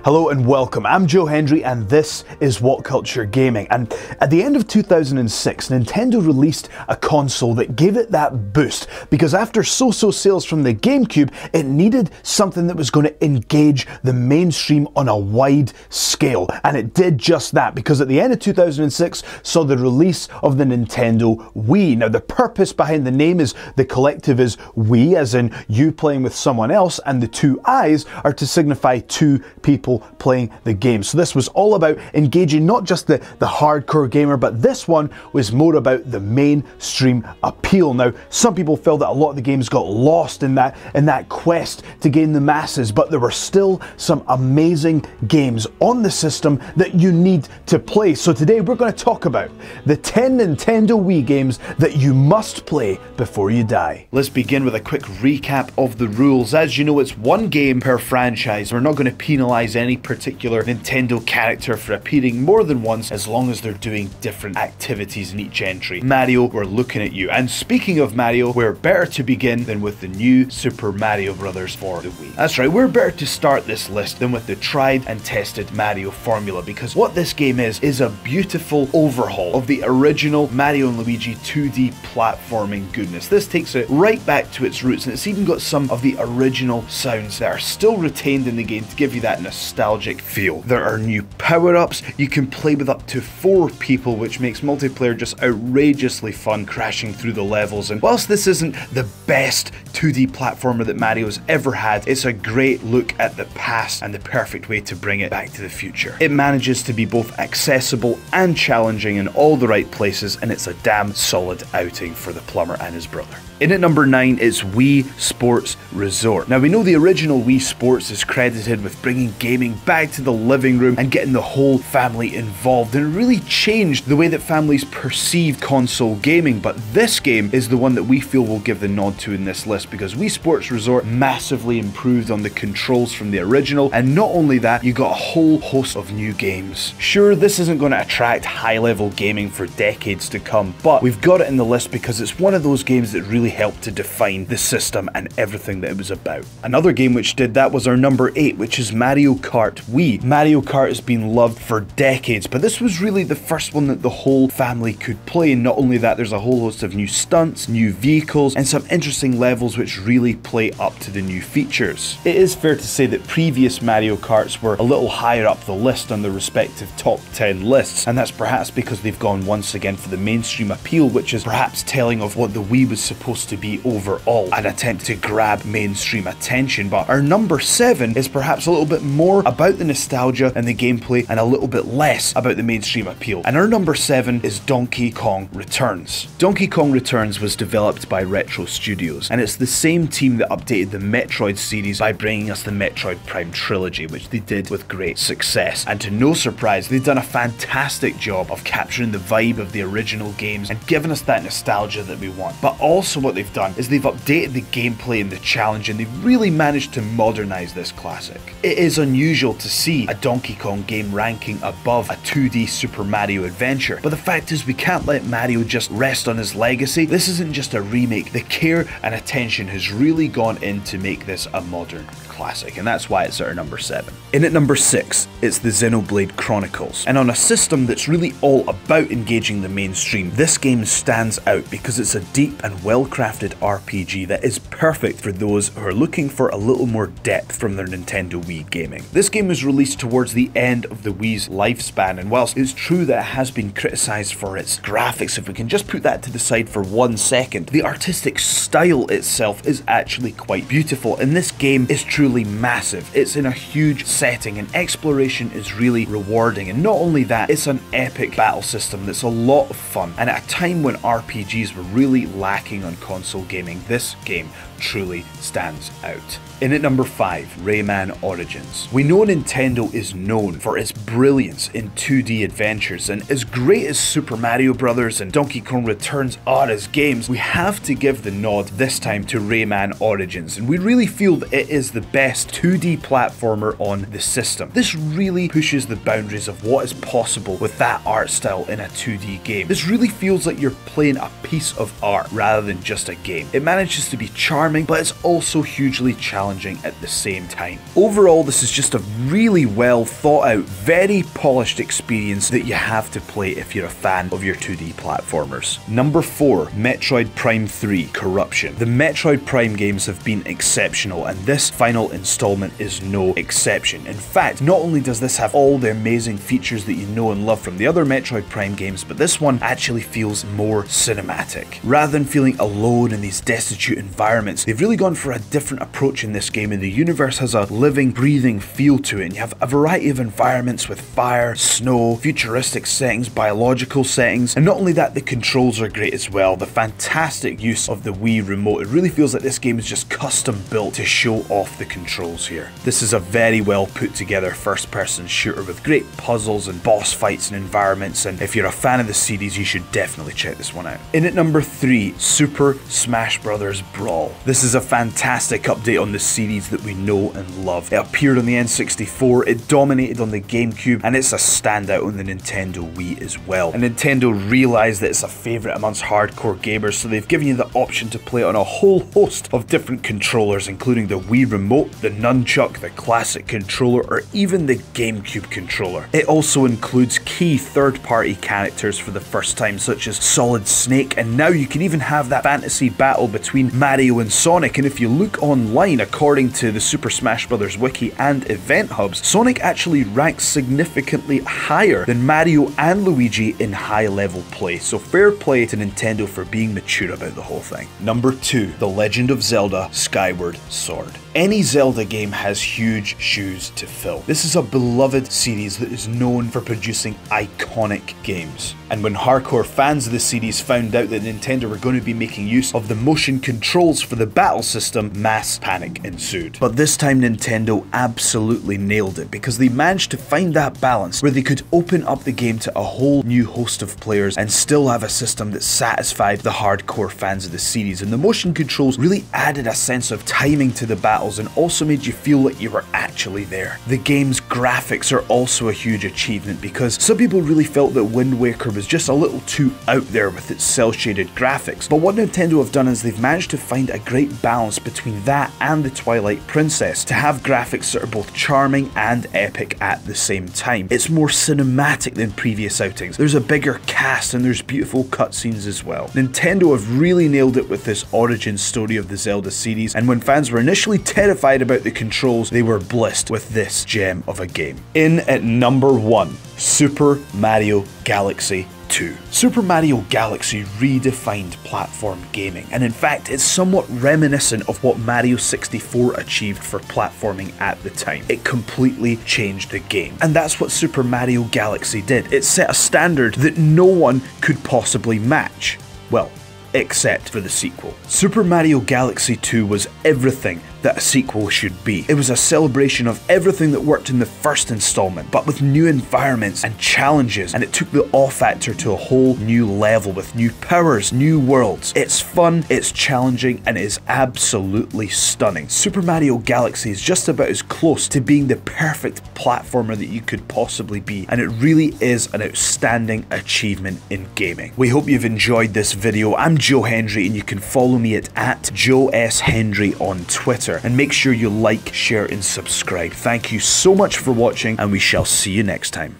Hello and welcome, I'm Joe Hendry and this is What Culture Gaming. And at the end of 2006, Nintendo released a console that gave it that boost, because after so-so sales from the GameCube, it needed something that was going to engage the mainstream on a wide scale. And it did just that, because at the end of 2006 saw the release of the Nintendo Wii. Now the purpose behind the name is the collective is we, as in you playing with someone else, and the two eyes are to signify two people playing the game. So this was all about engaging not just the hardcore gamer, but this one was more about the mainstream appeal. Now, some people felt that a lot of the games got lost in that quest to gain the masses, but there were still some amazing games on the system that you need to play. So today we're going to talk about the 10 Nintendo Wii games that you must play before you die. Let's begin with a quick recap of the rules. As you know, it's one game per franchise. We're not going to penalize any particular Nintendo character for appearing more than once, as long as they're doing different activities in each entry. Mario, we're looking at you. And speaking of Mario, we're better to begin than with the new Super Mario Bros. For the Wii. That's right, we're better to start this list than with the tried and tested Mario formula, because what this game is a beautiful overhaul of the original Mario and Luigi 2D platforming goodness. This takes it right back to its roots, and it's even got some of the original sounds that are still retained in the game to give you that nostalgic feel. There are new power-ups. You can play with up to 4 people, which makes multiplayer just outrageously fun, crashing through the levels. And whilst this isn't the best 2D platformer that Mario's ever had, it's a great look at the past and the perfect way to bring it back to the future. It manages to be both accessible and challenging in all the right places, and it's a damn solid outing for the plumber and his brother. In at number 9 is Wii Sports Resort. Now we know the original Wii Sports is credited with bringing gaming back to the living room and getting the whole family involved, and it really changed the way that families perceive console gaming. But this game is the one that we feel will give the nod to in this list, because Wii Sports Resort massively improved on the controls from the original, and not only that, you got a whole host of new games. Sure, this isn't going to attract high-level gaming for decades to come, but we've got it in the list because it's one of those games that really helped to define the system and everything that it was about. Another game which did that was our number 8, which is Mario Kart Wii. Mario Kart has been loved for decades, but this was really the first one that the whole family could play. And not only that, there's a whole host of new stunts, new vehicles, and some interesting levels which really play up to the new features. It is fair to say that previous Mario Karts were a little higher up the list on the respective top 10 lists, and that's perhaps because they've gone once again for the mainstream appeal, which is perhaps telling of what the Wii was supposed to be overall, an attempt to grab mainstream attention. But our number 7 is perhaps a little bit more about the nostalgia and the gameplay, and a little bit less about the mainstream appeal. And our number 7 is Donkey Kong Returns. Donkey Kong Returns was developed by Retro Studios, and it's the same team that updated the Metroid series by bringing us the Metroid Prime trilogy, which they did with great success. And to no surprise, they've done a fantastic job of capturing the vibe of the original games and giving us that nostalgia that we want. But also what they've done is they've updated the gameplay and the challenge, and they've really managed to modernize this classic. It is unusual to see a Donkey Kong game ranking above a 2D Super Mario adventure, but the fact is we can't let Mario just rest on his legacy. This isn't just a remake. The care and attention has really gone in to make this a modern classic, and that's why it's at our number 7. In at number 6, it's the XENOBLADE Chronicles, and on a system that's really all about engaging the mainstream, this game stands out because it's a deep and well-crafted RPG that is perfect for those who are looking for a little more depth from their Nintendo Wii gaming. This game was released towards the end of the Wii's lifespan, and whilst it's true that it has been criticized for its graphics, if we can just put that to the side for 1 second, the artistic style itself is actually quite beautiful, and this game is truly massive. It's in a huge setting, and exploration is really rewarding. And not only that, it's an epic battle system that's a lot of fun, and at a time when RPGs were really lacking on console gaming, this game truly stands out. In at number 5, Rayman Origins. We know Nintendo is known for its brilliance in 2D adventures, and as great as Super Mario Bros. And Donkey Kong Returns are as games, we have to give the nod this time to Rayman Origins, and we really feel that it is the best 2D platformer on the system. This really pushes the boundaries of what is possible with that art style in a 2D game. This really feels like you're playing a piece of art rather than just a game. It manages to be charming, but it's also hugely challenging at the same time. Overall, this is just a really well thought out, very polished experience that you have to play if you're a fan of your 2D platformers. Number 4, Metroid Prime 3 Corruption. The Metroid Prime games have been exceptional, and this final installment is no exception. In fact, not only does this have all the amazing features that you know and love from the other Metroid Prime games, but this one actually feels more cinematic. Rather than feeling alone in these destitute environments, they've really gone for a different approach in this game, and the universe has a living, breathing feel to it, and you have a variety of environments with fire, snow, futuristic settings, biological settings, and not only that, the controls are great as well. The fantastic use of the Wii remote, it really feels like this game is just custom built to show off the controls here. This is a very well put together first person shooter with great puzzles and boss fights and environments, and if you're a fan of the series, you should definitely check this one out. In at number 3, Super Smash Bros. Brawl. This is a fantastic update on the series that we know and love. It appeared on the N64, it dominated on the GameCube, and it's a standout on the Nintendo Wii as well. And Nintendo realised that it's a favourite amongst hardcore gamers, so they've given you the option to play it on a whole host of different controllers, including the Wii Remote, the Nunchuck, the classic controller, or even the GameCube controller. It also includes key third-party characters for the first time, such as Solid Snake, and now you can even have that fantasy battle between Mario and Sonic. And if you look online, according to the Super Smash Bros. Wiki and event hubs, Sonic actually ranks significantly higher than Mario and Luigi in high-level play, so fair play to Nintendo for being mature about the whole thing. Number 2, The Legend of Zelda Skyward Sword. Any Zelda game has huge shoes to fill. This is a beloved series that is known for producing iconic games. And when hardcore fans of the series found out that Nintendo were going to be making use of the motion controls for the battle system, mass panic ensued. But this time Nintendo absolutely nailed it, because they managed to find that balance where they could open up the game to a whole new host of players and still have a system that satisfied the hardcore fans of the series. And the motion controls really added a sense of timing to the battle and also made you feel like you were actually there. The game's graphics are also a huge achievement, because some people really felt that Wind Waker was just a little too out there with its cel-shaded graphics, but what Nintendo have done is they've managed to find a great balance between that and the Twilight Princess to have graphics that are both charming and epic at the same time. It's more cinematic than previous outings, there's a bigger cast, and there's beautiful cutscenes as well. Nintendo have really nailed it with this origin story of the Zelda series, and when fans were initially terrified about the controls, they were blessed with this gem of a game. In at number 1, Super Mario Galaxy 2. Super Mario Galaxy redefined platform gaming, and in fact it's somewhat reminiscent of what Mario 64 achieved for platforming at the time. It completely changed the game, and that's what Super Mario Galaxy did. It set a standard that no one could possibly match. Well, except for the sequel. Super Mario Galaxy 2 was everything that a sequel should be. It was a celebration of everything that worked in the first installment, but with new environments and challenges, and it took the awe factor to a whole new level with new powers, new worlds. It's fun, it's challenging, and it is absolutely stunning. Super Mario Galaxy is just about as close to being the perfect platformer that you could possibly be, and it really is an outstanding achievement in gaming. We hope you've enjoyed this video. I'm Joe Hendry, and you can follow me at Joe S. Hendry on Twitter. And make sure you like, share, and subscribe. Thank you so much for watching, and we shall see you next time.